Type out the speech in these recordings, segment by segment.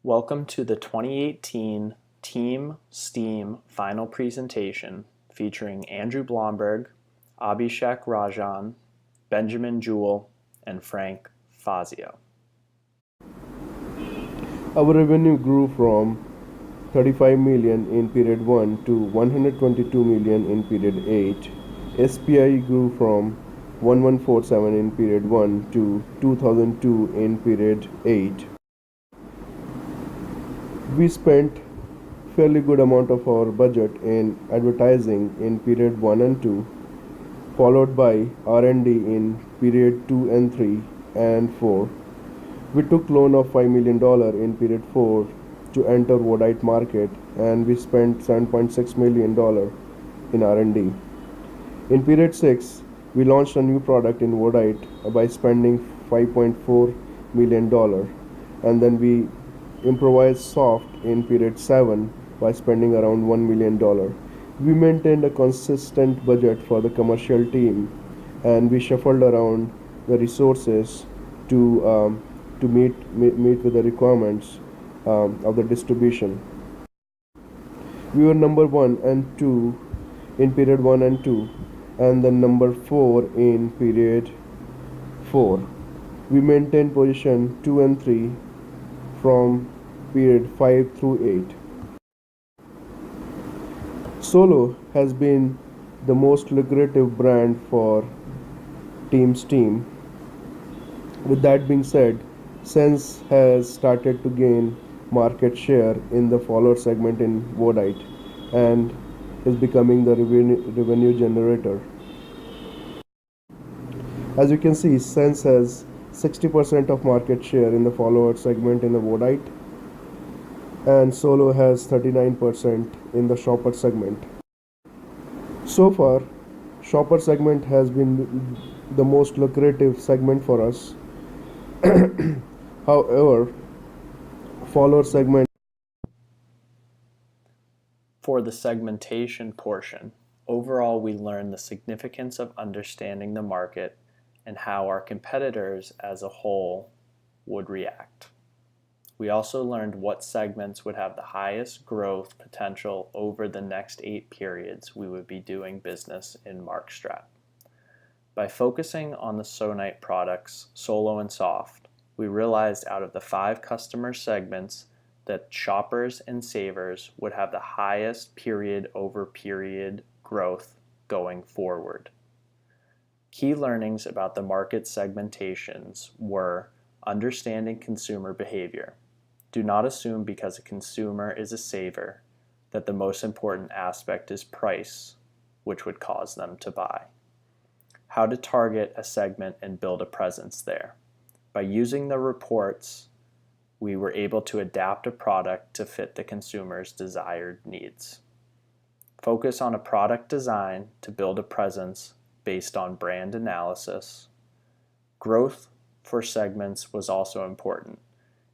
Welcome to the 2018 Team STEAM final presentation featuring Andrew Blomberg, Abhishek Ranjan, Benjamin Jewell, and Frank Fazio. Our revenue grew from 35 million in period 1 to 122 million in period 8. SPI grew from 1147 in period 1 to 2002 in period 8. We spent fairly good amount of our budget in advertising in period 1 and 2, followed by R&D in period 2 and 3 and 4. We took loan of $5 million in period 4 to enter Vodite market, and we spent $7.6 million in R&D. In period 6, we launched a new product in Vodite by spending $5.4 million, and then we improvised soft in period 7 by spending around $1 million. We maintained a consistent budget for the commercial team, and we shuffled around the resources to meet with the requirements of the distribution. We were number 1 and 2 in period 1 and 2, and then number 4 in period 4. We maintained position 2 and 3 from period 5 through 8. Solo has been the most lucrative brand for Team STEAM. With that being said, Sense has started to gain market share in the follower segment in Vodite and is becoming the revenue generator. As you can see, Sense has 60% of market share in the follower segment in the Vodite, and Solo has 39% in the shopper segment. So far, shopper segment has been the most lucrative segment for us. However, follower segment. For the segmentation portion, overall we learned the significance of understanding the market and how our competitors as a whole would react. We also learned what segments would have the highest growth potential over the next 8 periods we would be doing business in Markstrat. By focusing on the Sonite products, Solo and Soft, we realized out of the 5 customer segments that shoppers and savers would have the highest period over period growth going forward. Key learnings about the market segmentations were understanding consumer behavior. Do not assume because a consumer is a saver that the most important aspect is price, which would cause them to buy. How to target a segment and build a presence there. By using the reports, we were able to adapt a product to fit the consumer's desired needs. Focus on a product design to build a presence based on brand analysis. Growth for segments was also important.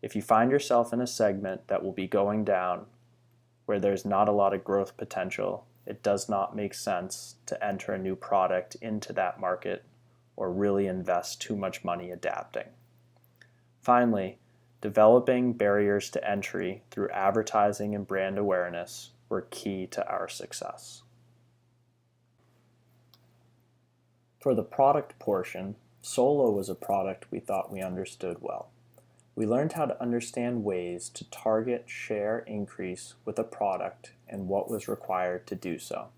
If you find yourself in a segment that will be going down, where there's not a lot of growth potential, it does not make sense to enter a new product into that market or really invest too much money adapting. Finally, developing barriers to entry through advertising and brand awareness were key to our success. For the product portion, Solo was a product we thought we understood well. We learned how to understand ways to target share increase with a product and what was required to do so.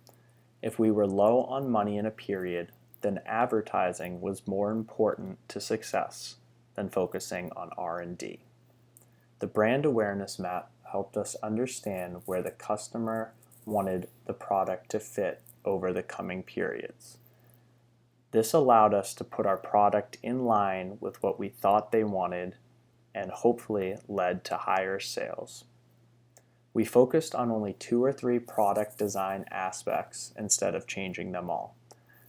If we were low on money in a period, then advertising was more important to success than focusing on R&D. The brand awareness map helped us understand where the customer wanted the product to fit over the coming periods. This allowed us to put our product in line with what we thought they wanted and hopefully led to higher sales. We focused on only 2 or 3 product design aspects instead of changing them all.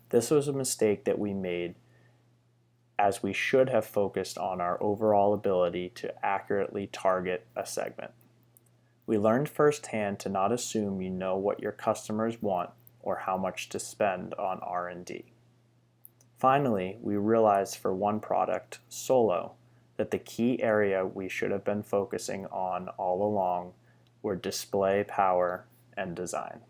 This was a mistake that we made, as we should have focused on our overall ability to accurately target a segment. We learned firsthand to not assume you know what your customers want or how much to spend on R&D. Finally, we realized for one product, Solo, that the key area we should have been focusing on all along were display power and design.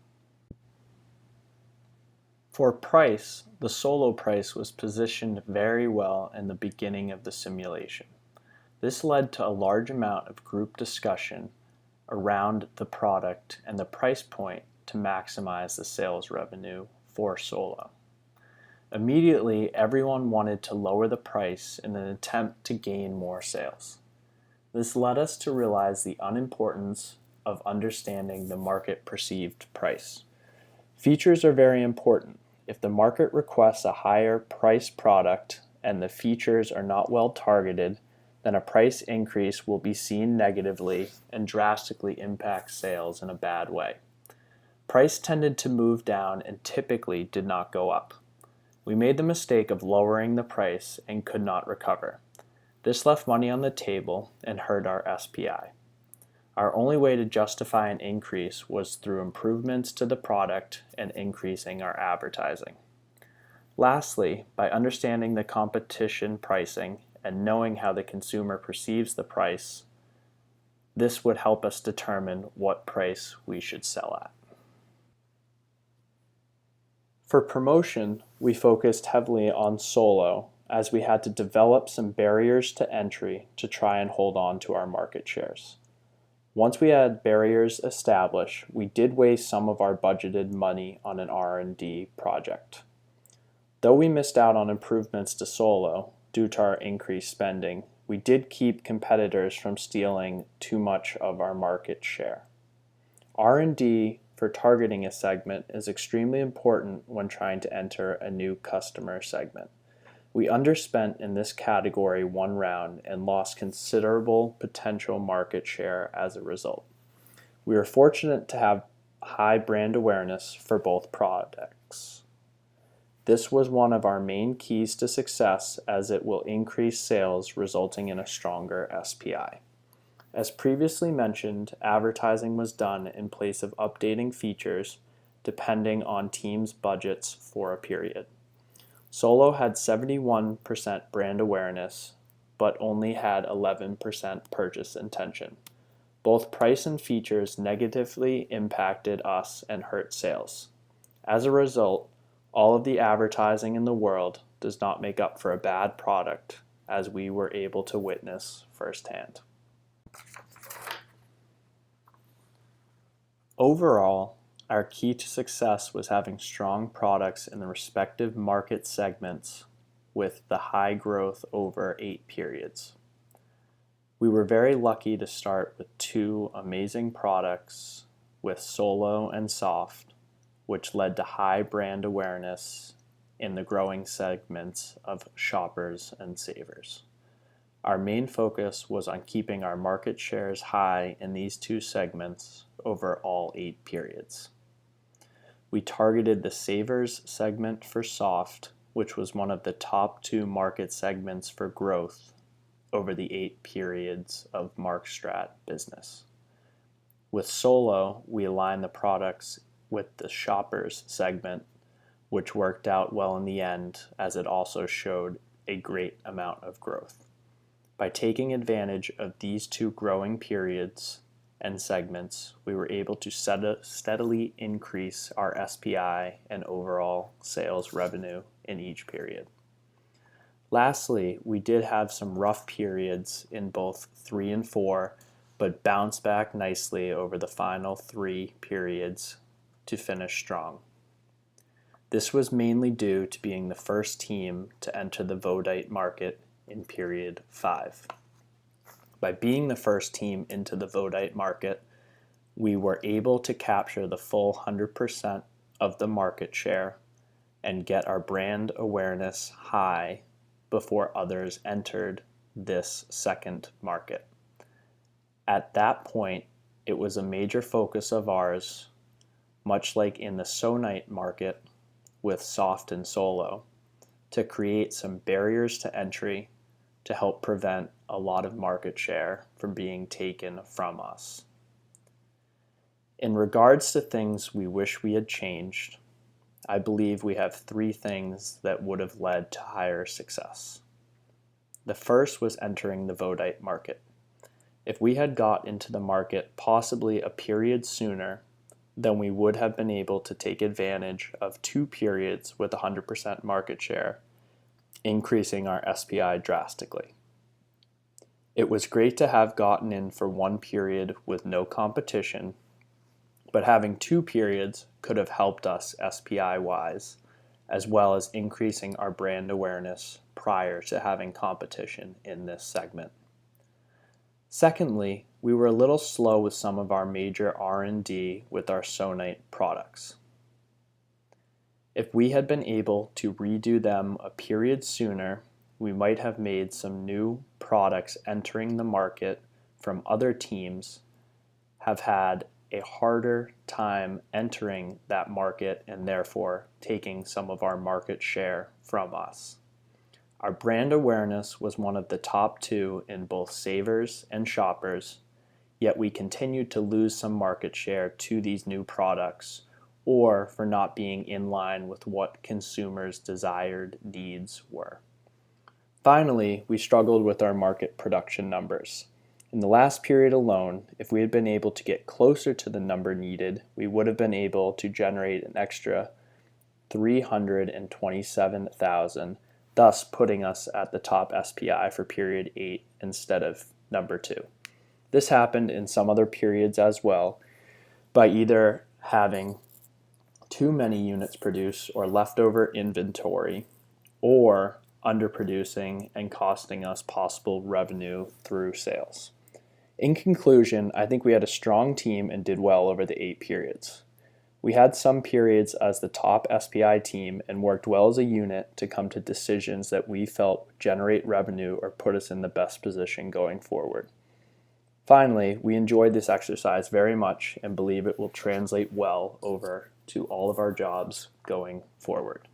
For price, the Solo price was positioned very well in the beginning of the simulation. This led to a large amount of group discussion around the product and the price point to maximize the sales revenue for Solo. Immediately, everyone wanted to lower the price in an attempt to gain more sales. This led us to realize the unimportance of understanding the market perceived price. Features are very important. If the market requests a higher price product and the features are not well targeted, then a price increase will be seen negatively and drastically impact sales in a bad way. Price tended to move down and typically did not go up. We made the mistake of lowering the price and could not recover. This left money on the table and hurt our SPI. Our only way to justify an increase was through improvements to the product and increasing our advertising. Lastly, by understanding the competition pricing and knowing how the consumer perceives the price, this would help us determine what price we should sell at. For promotion, we focused heavily on Solo as we had to develop some barriers to entry to try and hold on to our market shares. Once we had barriers established, we did waste some of our budgeted money on an R&D project. Though we missed out on improvements to Solo due to our increased spending, we did keep competitors from stealing too much of our market share. R&D for targeting a segment is extremely important when trying to enter a new customer segment. We underspent in this category one round and lost considerable potential market share as a result. We are fortunate to have high brand awareness for both products. This was one of our main keys to success as it will increase sales, resulting in a stronger SPI. As previously mentioned, advertising was done in place of updating features depending on teams' budgets for a period. Solo had 71% brand awareness, but only had 11% purchase intention. Both price and features negatively impacted us and hurt sales. As a result, all of the advertising in the world does not make up for a bad product, as we were able to witness firsthand. Overall, our key to success was having strong products in the respective market segments with the high growth over 8 periods. We were very lucky to start with 2 amazing products with Solo and Soft, which led to high brand awareness in the growing segments of shoppers and savers. Our main focus was on keeping our market shares high in these 2 segments over all 8 periods. We targeted the savers segment for Soft, which was one of the top 2 market segments for growth over the 8 periods of Markstrat business. With Solo, we aligned the products with the shoppers segment, which worked out well in the end as it also showed a great amount of growth. By taking advantage of these 2 growing periods and segments, we were able to steadily increase our SPI and overall sales revenue in each period. Lastly, we did have some rough periods in both 3 and 4, but bounced back nicely over the final 3 periods to finish strong. This was mainly due to being the first team to enter the Vodite market in period 5. By being the first team into the Vodite market, we were able to capture the full 100% of the market share and get our brand awareness high before others entered this second market. At that point, it was a major focus of ours, much like in the Sonite market with Soft and Solo, to create some barriers to entry to help prevent a lot of market share from being taken from us. In regards to things we wish we had changed, I believe we have 3 things that would have led to higher success. The first was entering the Vodite market. If we had got into the market possibly a period sooner, then we would have been able to take advantage of 2 periods with 100% market share, increasing our SPI drastically. It was great to have gotten in for 1 period with no competition, but having 2 periods could have helped us SPI-wise, as well as increasing our brand awareness prior to having competition in this segment. Secondly, we were a little slow with some of our major R&D with our Sonite products. If we had been able to redo them a period sooner, we might have made some new products entering the market from other teams have had a harder time entering that market and therefore taking some of our market share from us. Our brand awareness was one of the top 2 in both savers and shoppers, yet we continued to lose some market share to these new products or for not being in line with what consumers' desired needs were. Finally, we struggled with our market production numbers. In the last period alone, if we had been able to get closer to the number needed, we would have been able to generate an extra 327,000, thus putting us at the top SPI for period 8 instead of number 2. This happened in some other periods as well by either having too many units produced or leftover inventory, or underproducing and costing us possible revenue through sales. In conclusion, I think we had a strong team and did well over the 8 periods. We had some periods as the top SPI team and worked well as a unit to come to decisions that we felt would generate revenue or put us in the best position going forward. Finally, we enjoyed this exercise very much and believe it will translate well over to all of our jobs going forward.